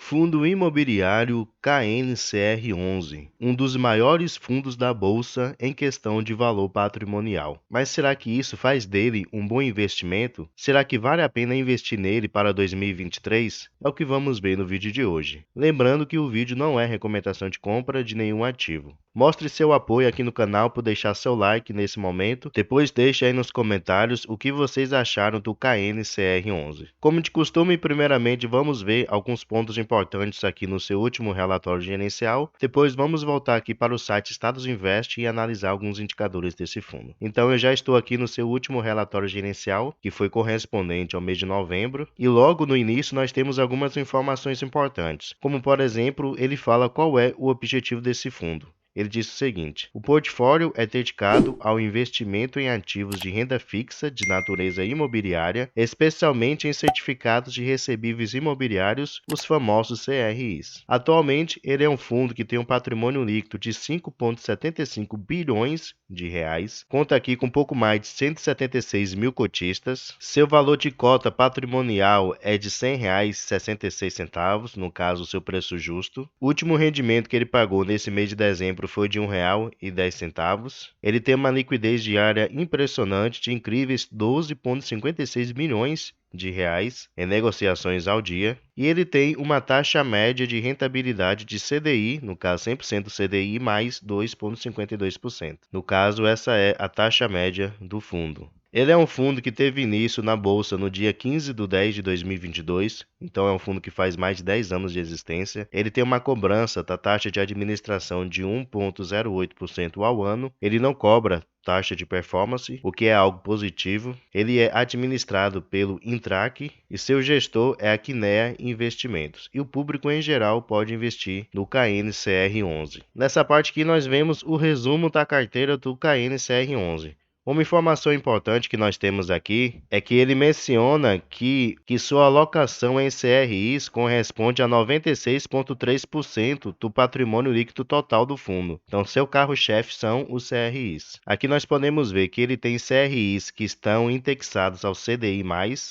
Fundo Imobiliário KNCR11, um dos maiores fundos da Bolsa em questão de valor patrimonial. Mas será que isso faz dele um bom investimento? Será que vale a pena investir nele para 2023? É o que vamos ver no vídeo de hoje. Lembrando que o vídeo não é recomendação de compra de nenhum ativo. Mostre seu apoio aqui no canal por deixar seu like nesse momento. Depois deixe aí nos comentários o que vocês acharam do KNCR11. Como de costume, primeiramente vamos ver alguns pontos importantes aqui no seu último relatório gerencial. Depois vamos voltar aqui para o site Status Invest e analisar alguns indicadores desse fundo. Então eu já estou aqui no seu último relatório gerencial, que foi correspondente ao mês de novembro. E logo no início nós temos algumas informações importantes, como por exemplo, ele fala qual é o objetivo desse fundo. Ele diz o seguinte: o portfólio é dedicado ao investimento em ativos de renda fixa de natureza imobiliária, especialmente em certificados de recebíveis imobiliários, os famosos CRIs. Atualmente, ele é um fundo que tem um patrimônio líquido de 5,75 bilhões de reais, conta aqui com pouco mais de 176 mil cotistas, seu valor de cota patrimonial é de R$ 100,66, no caso, o seu preço justo. O último rendimento que ele pagou nesse mês de dezembro foi de R$ 1,10. Ele tem uma liquidez diária impressionante de incríveis 12,56 milhões de reais em negociações ao dia, e ele tem uma taxa média de rentabilidade de CDI, no caso 100% CDI mais 2,52%. No caso, essa é a taxa média do fundo. Ele é um fundo que teve início na Bolsa no dia 15 de 10 de 2022, então é um fundo que faz mais de 10 anos de existência. Ele tem uma cobrança da taxa de administração de 1,08% ao ano. Ele não cobra taxa de performance, o que é algo positivo. Ele é administrado pelo Intrac e seu gestor é a Kinea Investimentos. E o público em geral pode investir no KNCR11. Nessa parte aqui nós vemos o resumo da carteira do KNCR11. Uma informação importante que nós temos aqui é que ele menciona que sua alocação em CRIs corresponde a 96,3% do patrimônio líquido total do fundo. Então, seu carro-chefe são os CRIs. Aqui nós podemos ver que ele tem CRIs que estão indexados ao CDI+,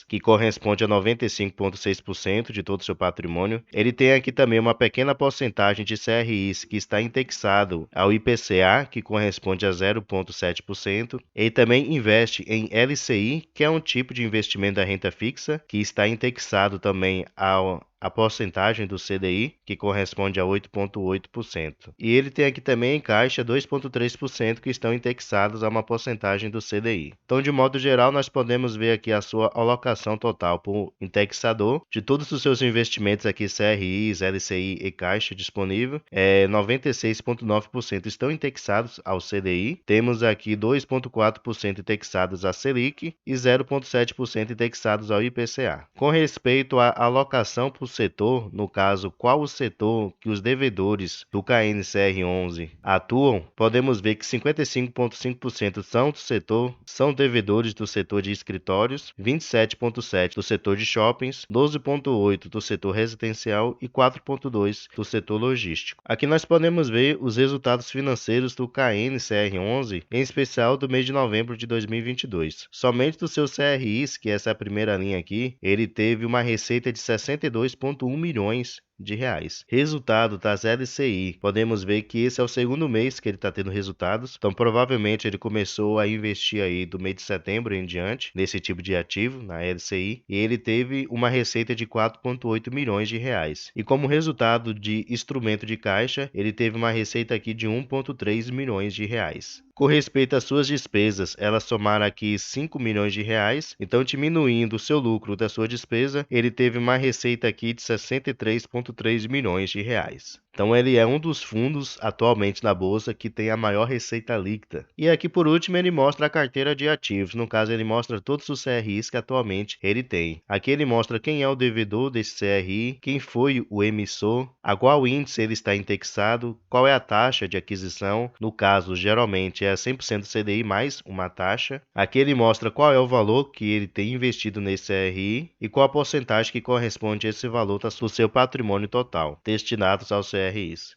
que corresponde a 95,6% de todo o seu patrimônio. Ele tem aqui também uma pequena porcentagem de CRIs que está indexado ao IPCA, que corresponde a 0,7%. Ele também investe em LCI, que é um tipo de investimento da renda fixa, que está indexado também a porcentagem do CDI, que corresponde a 8,8%. E ele tem aqui também em caixa 2,3% que estão indexados a uma porcentagem do CDI. Então, de modo geral, nós podemos ver aqui a sua alocação total por indexador de todos os seus investimentos aqui, CRIs, LCI e caixa disponível, 96,9% estão indexados ao CDI. Temos aqui 2,4% indexados à Selic e 0,7% indexados ao IPCA. Com respeito à alocação por setor, no caso, qual o setor que os devedores do KNCR11 atuam, podemos ver que 55,5% são devedores do setor de escritórios, 27,7% do setor de shoppings, 12,8% do setor residencial e 4,2% do setor logístico. Aqui nós podemos ver os resultados financeiros do KNCR11, em especial do mês de novembro de 2022. Somente dos seus CRIs, que essa é a primeira linha aqui, ele teve uma receita de 62,1 milhões de reais. Resultado das LCI, podemos ver que esse é o segundo mês que ele está tendo resultados, então provavelmente ele começou a investir aí do mês de setembro em diante nesse tipo de ativo, na LCI, e ele teve uma receita de 4,8 milhões de reais. E como resultado de instrumento de caixa, ele teve uma receita aqui de 1,3 milhões de reais. Com respeito às suas despesas, elas somaram aqui 5 milhões de reais, então diminuindo o seu lucro da sua despesa, ele teve uma receita aqui de 63,3 milhões de reais. Então ele é um dos fundos atualmente na bolsa que tem a maior receita líquida. E aqui por último ele mostra a carteira de ativos, no caso ele mostra todos os CRIs que atualmente ele tem. Aqui ele mostra quem é o devedor desse CRI, quem foi o emissor, a qual índice ele está indexado, qual é a taxa de aquisição, no caso geralmente é 100% CDI mais uma taxa. Aqui ele mostra qual é o valor que ele tem investido nesse CRI e qual a porcentagem que corresponde a esse valor do seu patrimônio total, destinados aos CRIs.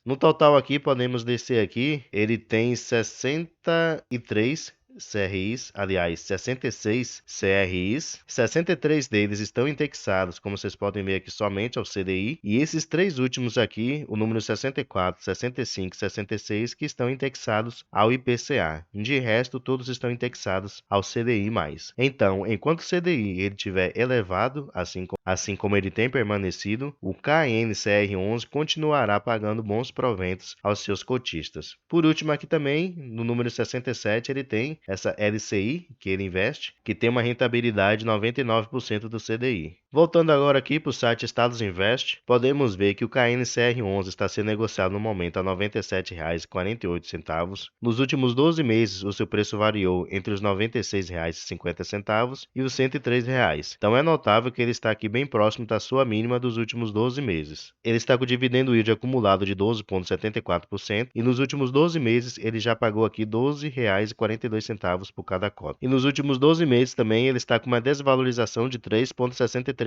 No total aqui, podemos descer aqui, ele tem 63 CRIs, aliás, 66 CRIs, 63 deles estão indexados, como vocês podem ver aqui, somente ao CDI, e esses três últimos aqui, o número 64, 65 e 66, que estão indexados ao IPCA. De resto, todos estão indexados ao CDI+. Então, enquanto o CDI ele estiver elevado, assim como ele tem permanecido, o KNCR11 continuará pagando bons proventos aos seus cotistas. Por último, aqui também, no número 67, ele tem essa LCI, que ele investe, que tem uma rentabilidade de 99% do CDI. Voltando agora aqui para o site Estados Invest, podemos ver que o KNCR11 está sendo negociado no momento a R$ 97,48. Nos últimos 12 meses, o seu preço variou entre os R$ 96,50 e os R$ 103. Então é notável que ele está aqui bem próximo da sua mínima dos últimos 12 meses. Ele está com dividendo yield acumulado de 12,74% e nos últimos 12 meses ele já pagou aqui R$ 12,42 por cada cota. E nos últimos 12 meses também ele está com uma desvalorização de 3,63%.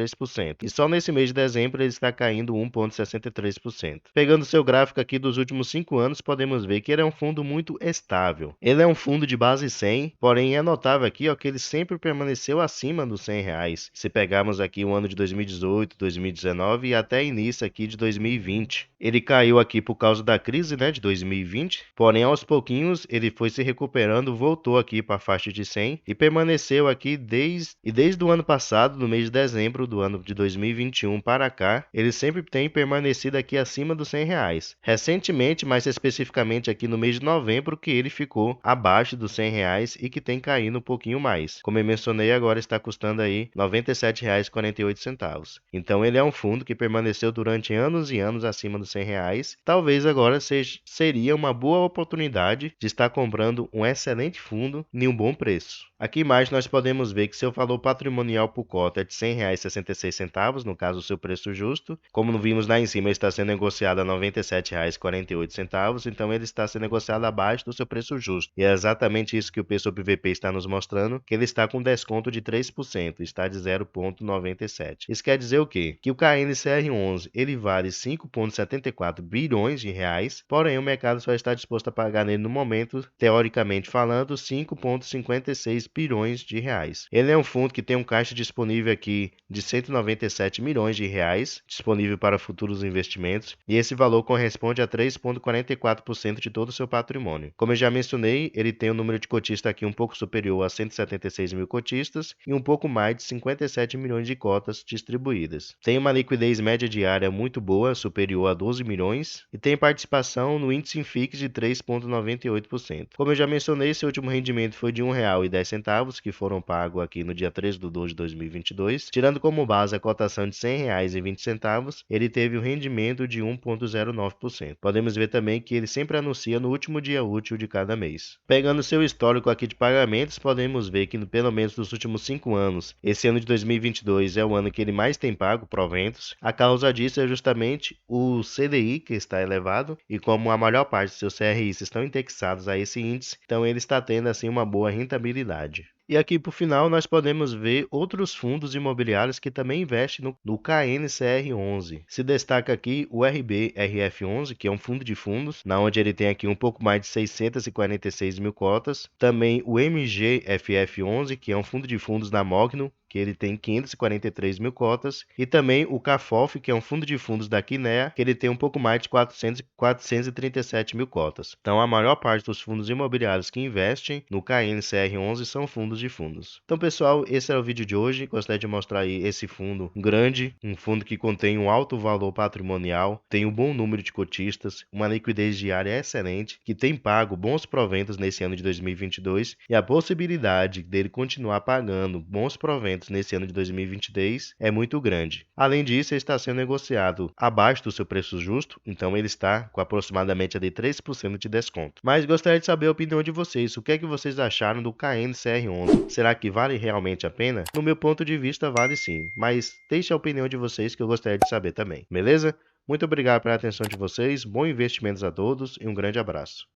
E só nesse mês de dezembro ele está caindo 1,63%. Pegando seu gráfico aqui dos últimos 5 anos, podemos ver que ele é um fundo muito estável. Ele é um fundo de base 100, porém é notável aqui que ele sempre permaneceu acima dos R$ 100. Se pegarmos aqui o ano de 2018, 2019 e até início aqui de 2020. Ele caiu aqui por causa da crise, de 2020, porém aos pouquinhos ele foi se recuperando, voltou aqui para a faixa de 100 e permaneceu aqui desde o ano passado, no mês de dezembro do ano de 2021 para cá, ele sempre tem permanecido aqui acima dos R$ 100. Recentemente, mais especificamente aqui no mês de novembro, que ele ficou abaixo dos R$ 100 e que tem caído um pouquinho mais. Como eu mencionei, agora está custando aí R$ 97,48. Então ele é um fundo que permaneceu durante anos e anos acima dos R$ 100. Talvez agora seria uma boa oportunidade de estar comprando um excelente fundo em um bom preço. Aqui embaixo nós podemos ver que seu valor patrimonial por cota é de R$ 100,66, no caso o seu preço justo. Como vimos lá em cima, ele está sendo negociado a R$ 97,48, então ele está sendo negociado abaixo do seu preço justo. E é exatamente isso que o preço PVP está nos mostrando, que ele está com desconto de 3%, está de 0,97. Isso quer dizer o quê? Que o KNCR11 ele vale 5,74 bilhões de reais, porém o mercado só está disposto a pagar nele no momento, teoricamente falando, 5,56 bilhões de reais. Ele é um fundo que tem um caixa disponível aqui de 197 milhões de reais, disponível para futuros investimentos, e esse valor corresponde a 3,44% de todo o seu patrimônio. Como eu já mencionei, ele tem um número de cotistas aqui um pouco superior a 176 mil cotistas e um pouco mais de 57 milhões de cotas distribuídas. Tem uma liquidez média diária muito boa, superior a 12 milhões, e tem participação no índice Infix de 3,98%. Como eu já mencionei, seu último rendimento foi de R$ 1,10, que foram pagos aqui no dia 13 de 2 de 2022. Tirando como base a cotação de R$ 100,20, ele teve um rendimento de 1,09%. Podemos ver também que ele sempre anuncia no último dia útil de cada mês. Pegando seu histórico aqui de pagamentos, podemos ver que pelo menos nos últimos 5 anos, esse ano de 2022 é o ano que ele mais tem pago proventos. A causa disso é justamente o CDI, que está elevado, e como a maior parte de seus CRIs estão indexados a esse índice, então ele está tendo assim uma boa rentabilidade. E aqui por final nós podemos ver outros fundos imobiliários que também investem no KNCR11. Se destaca aqui o RBRF11, que é um fundo de fundos, na onde ele tem aqui um pouco mais de 646 mil cotas. Também o MGFF11, que é um fundo de fundos da Mogno, que ele tem 543 mil cotas, e também o CAFOF, que é um fundo de fundos da Kinea, que ele tem um pouco mais de 437 mil cotas. Então, a maior parte dos fundos imobiliários que investem no KNCR11 são fundos de fundos. Então, pessoal, esse era o vídeo de hoje. Gostaria de mostrar aí esse fundo grande, um fundo que contém um alto valor patrimonial, tem um bom número de cotistas, uma liquidez diária excelente, que tem pago bons proventos nesse ano de 2022 e a possibilidade dele continuar pagando bons proventos nesse ano de 2023 é muito grande. Além disso, ele está sendo negociado abaixo do seu preço justo, então ele está com aproximadamente ali 3% de desconto. Mas gostaria de saber a opinião de vocês. O que é que vocês acharam do KNCR11? Será que vale realmente a pena? No meu ponto de vista, vale sim, mas deixe a opinião de vocês que eu gostaria de saber também, beleza? Muito obrigado pela atenção de vocês, bons investimentos a todos e um grande abraço.